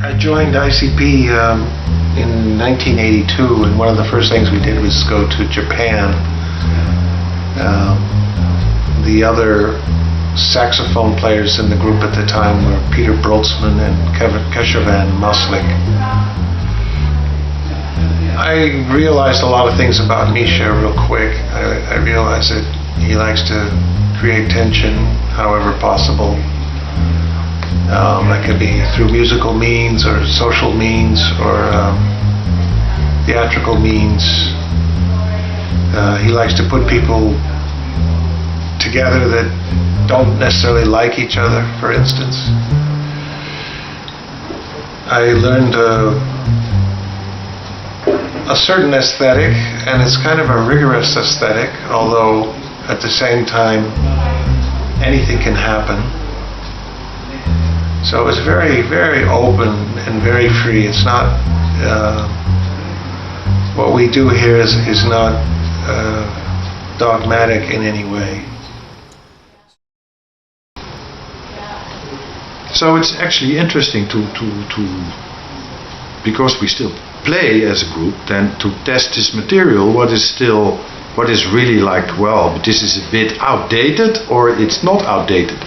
I joined ICP in 1982, and one of the first things we did was go to Japan. The other saxophone players in the group at the time were Peter Broltzmann and Keshavan Maslik. I realized a lot of things about Misha real quick. I realized that he likes to create tension however possible. That could be through musical means or social means or theatrical means. He likes to put people together that don't necessarily like each other, for instance. I learned a certain aesthetic, and it's kind of a rigorous aesthetic, although at the same time anything can happen. So it's very, very open and very free. It's not, what we do here is not dogmatic in any way. So it's actually interesting to because we still play as a group, then to test this material, what is really like, well, this is a bit outdated or it's not outdated.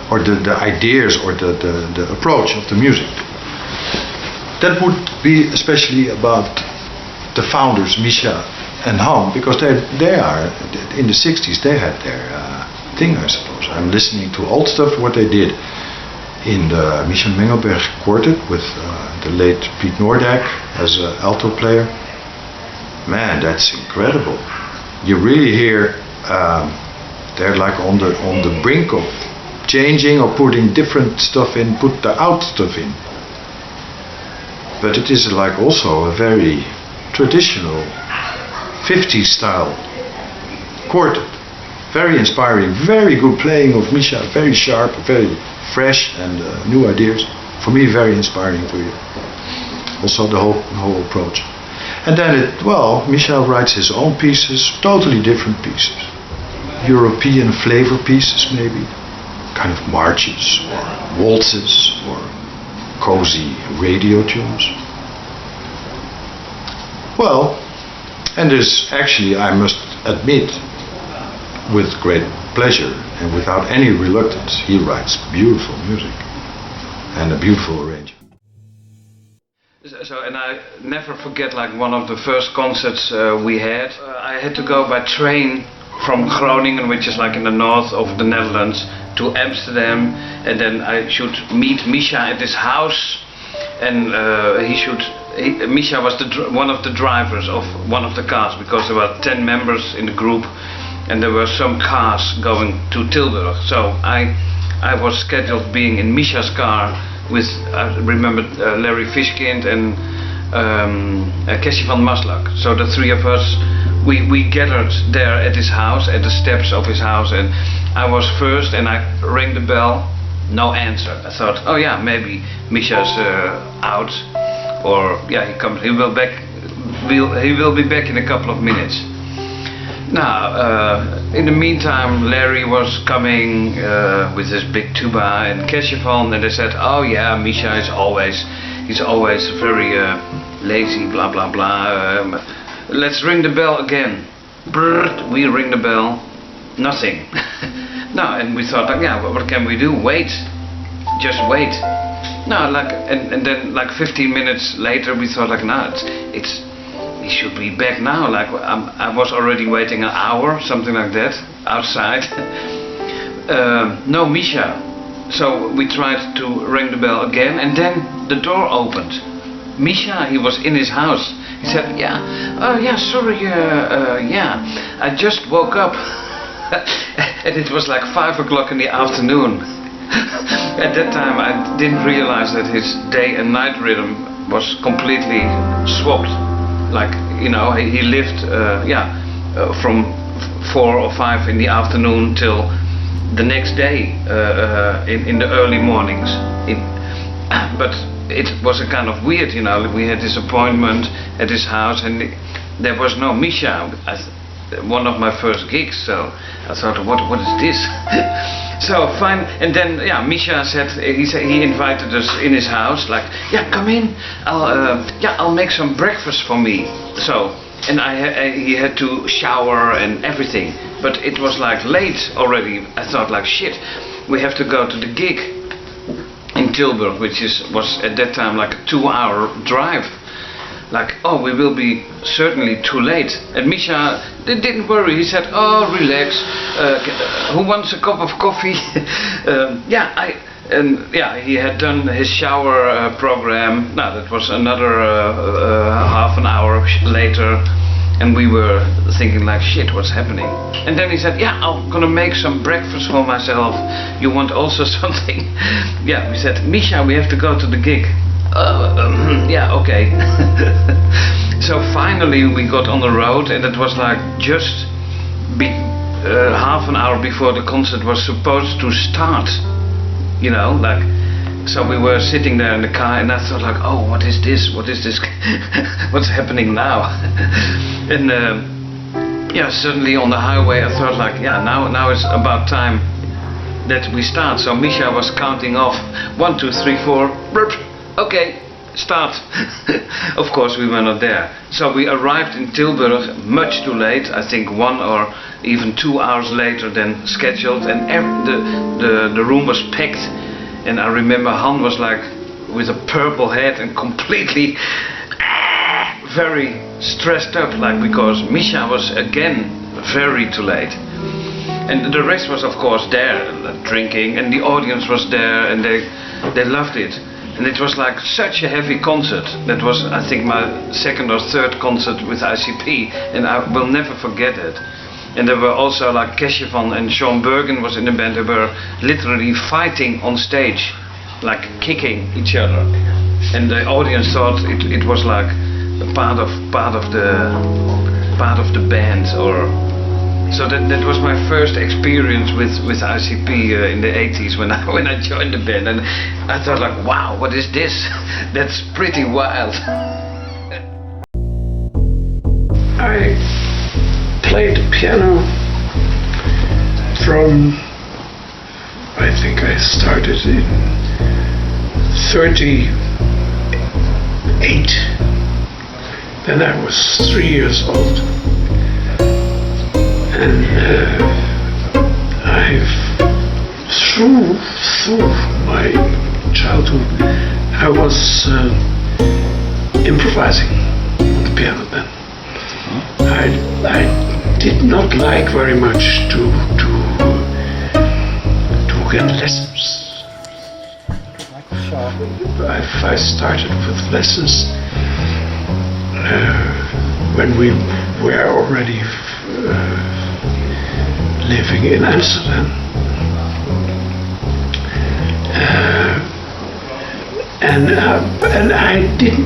Or the ideas or the approach of the music. That would be especially about the founders, Misha and Han, because they are, in the 60s, they had their thing, I suppose. I'm listening to old stuff, what they did in the Misha Mengelberg quartet with the late Piet Noordijk as an alto player. Man, that's incredible. You really hear they're like on the brink of changing or putting different stuff in, put the out stuff in. But it is like also a very traditional 50s style quartet. Very inspiring, very good playing of Misha, very sharp, very fresh and new ideas. For me, very inspiring for you. Also the whole approach. And then Misha writes his own pieces, totally different pieces. European flavor pieces maybe. Kind of marches or waltzes or cozy radio tunes. Well, and there's actually, I must admit, with great pleasure and without any reluctance, he writes beautiful music and a beautiful arrangement. So, and I never forget, like one of the first concerts we had. I had to go by train from Groningen, which is like in the north of the Netherlands, to Amsterdam, and then I should meet Misha at his house, and Misha was one of the drivers of one of the cars, because there were 10 members in the group, and there were some cars going to Tilburg. So I was scheduled being in Misha's car with, I remember, Larry Fishkind and Kessie van Maslak. So the three of us, we gathered there at his house, at the steps of his house, and I was first, and I rang the bell, no answer. I thought, oh yeah, maybe Misha's out, or yeah, he will be back in a couple of minutes. Now, in the meantime, Larry was coming with his big tuba and Keshavan, and they said, oh yeah, Misha is he's always very lazy, blah blah blah. Let's ring the bell again. Brrr, we ring the bell, nothing. No, and we thought, like, yeah, what can we do? Wait, just wait. No, like, and then like 15 minutes later, we thought, like, no, he should be back now. Like, I was already waiting an hour, something like that, outside. No Misha. So we tried to ring the bell again, and then the door opened. Misha, he was in his house. He said, yeah, oh yeah, sorry, yeah, I just woke up. And it was like 5 o'clock in the afternoon. At that time I didn't realize that his day and night rhythm was completely swapped. Like, you know, he lived from 4 or 5 in the afternoon till the next day in the early mornings. But it was a kind of weird, you know. We had this appointment at his house and there was no Misha. One of my first gigs, so I thought, what is this? So fine, and then Misha said he invited us in his house, like, come in, I'll make some breakfast for me. So, and he had to shower and everything, but it was like late already. I thought, like, shit, we have to go to the gig in Tilburg, which was at that time like a 2-hour drive. Like, oh, we will be certainly too late. And Misha didn't worry. He said, oh, relax. Who wants a cup of coffee? He had done his shower program. Now, that was another half an hour later. And we were thinking like, shit, what's happening? And then he said, I'm gonna make some breakfast for myself. You want also something? We said, Misha, we have to go to the gig. Okay. So finally we got on the road, and it was like just half an hour before the concert was supposed to start. You know, like, so we were sitting there in the car, and I thought like, oh, what is this? What is this? What's happening now? And suddenly on the highway I thought like, now it's about time that we start. So Misha was counting off 1, 2, 3, 4. Okay, start. Of course we were not there. So we arrived in Tilburg much too late, I think 1 or even 2 hours later than scheduled, and the room was packed. And I remember Han was like with a purple head and completely very stressed up, like, because Misha was again very too late. And the rest was of course there, drinking, and the audience was there, and they loved it. And it was like such a heavy concert. That was, I think, my 2nd or 3rd concert with ICP, and I will never forget it. And there were also like Keshevan and Sean Bergen was in the band. They were literally fighting on stage, like kicking each other. And the audience thought it was like a part of the band, or so that was my first experience with ICP in the 80s when I joined the band, and I thought like, wow, what is this? That's pretty wild. I played the piano from, I think I started in 38. Then I was 3 years old. And through my childhood, I was improvising on the piano then. I did not like very much to get lessons. I started with lessons when we were already living in Amsterdam, and I did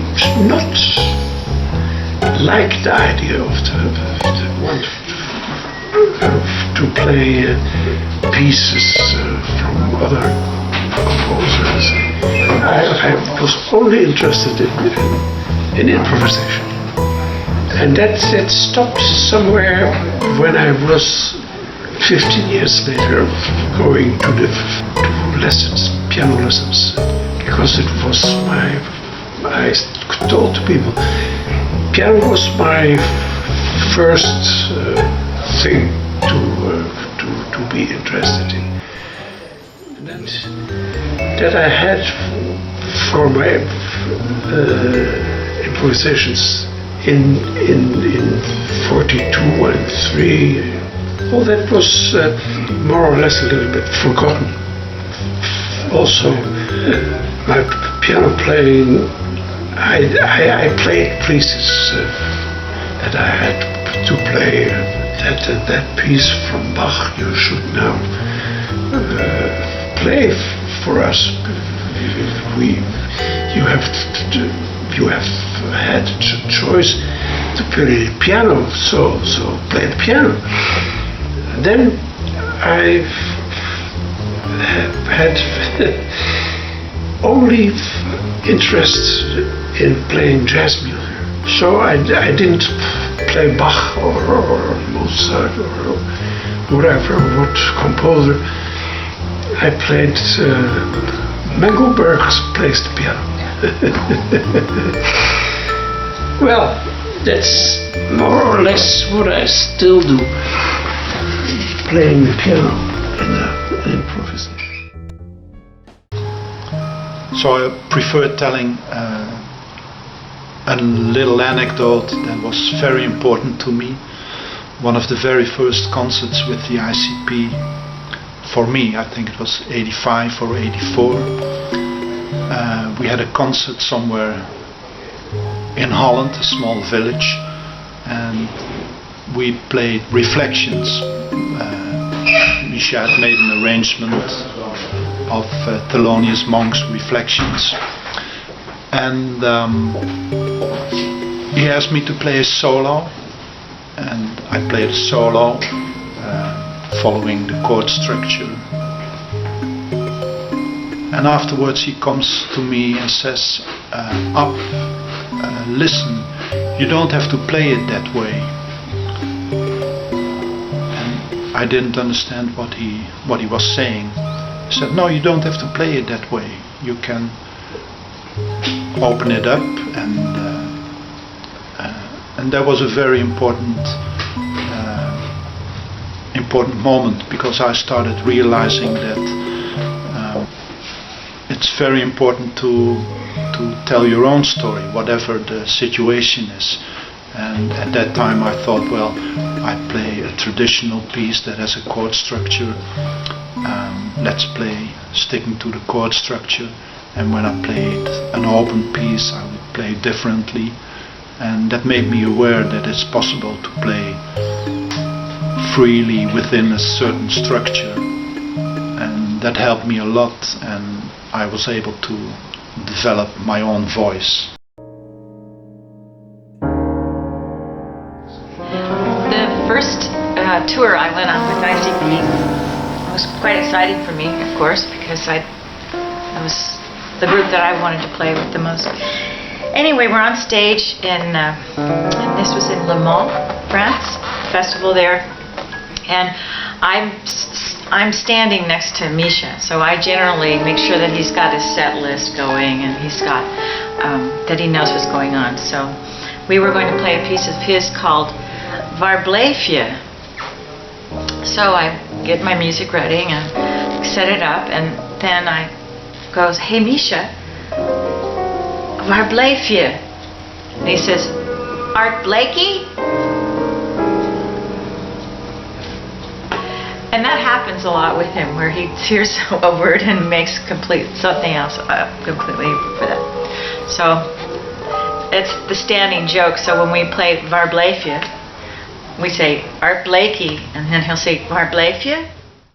not like the idea of to play pieces from other composers. I was only interested in improvisation, and that stopped somewhere when I was 15 years later going to lessons, piano lessons, because it was I told people, piano was my first thing to be interested in. And that I had for my improvisations in 42 and 3. Well, that was more or less a little bit forgotten. Also, my piano playing, I played pieces that I had to play. That piece from Bach, you should now play for us. You have had choice to play piano, so play the piano. Then I had only interest in playing jazz music. So I didn't play Bach or Mozart or whatever, what composer. I played Mengelberg plays the piano. Well, that's more or less what I still do, playing the piano in improvisation. So I prefer telling a little anecdote that was very important to me. One of the very first concerts with the ICP, for me, I think it was 85 or 84. We had a concert somewhere in Holland, a small village, and we played Reflections. Misha had made an arrangement of Thelonious Monk's Reflections, and he asked me to play a solo, and I played a solo following the chord structure. And afterwards he comes to me and says, listen, you don't have to play it that way. And I didn't understand what he was saying. He said, no, you don't have to play it that way. You can open it up, and that was a very important moment, because I started realizing that it's very important to tell your own story, whatever the situation is. And at that time I thought, well, I play a traditional piece that has a chord structure. Let's play sticking to the chord structure. And when I played an open piece, I would play differently. And that made me aware that it's possible to play freely within a certain structure. And that helped me a lot, and I was able to develop my own voice. The first tour I went on with ICP was quite exciting for me, of course, because it was the group that I wanted to play with the most. Anyway, we're on stage and this was in Le Mans, France, festival there, and I'm standing next to Misha, so I generally make sure that he's got his set list going and he's got that he knows what's going on. So we were going to play a piece of his called Waar bleef je? So I get my music ready and set it up, and then I goes, hey Misha, waar bleef je? And he says, Art Blakey? And that happens a lot with him, where he hears a word and makes something else completely for that. So it's the standing joke. So when we play Waar bleef je, we say Art Blakey, and then he'll say Waar bleef je?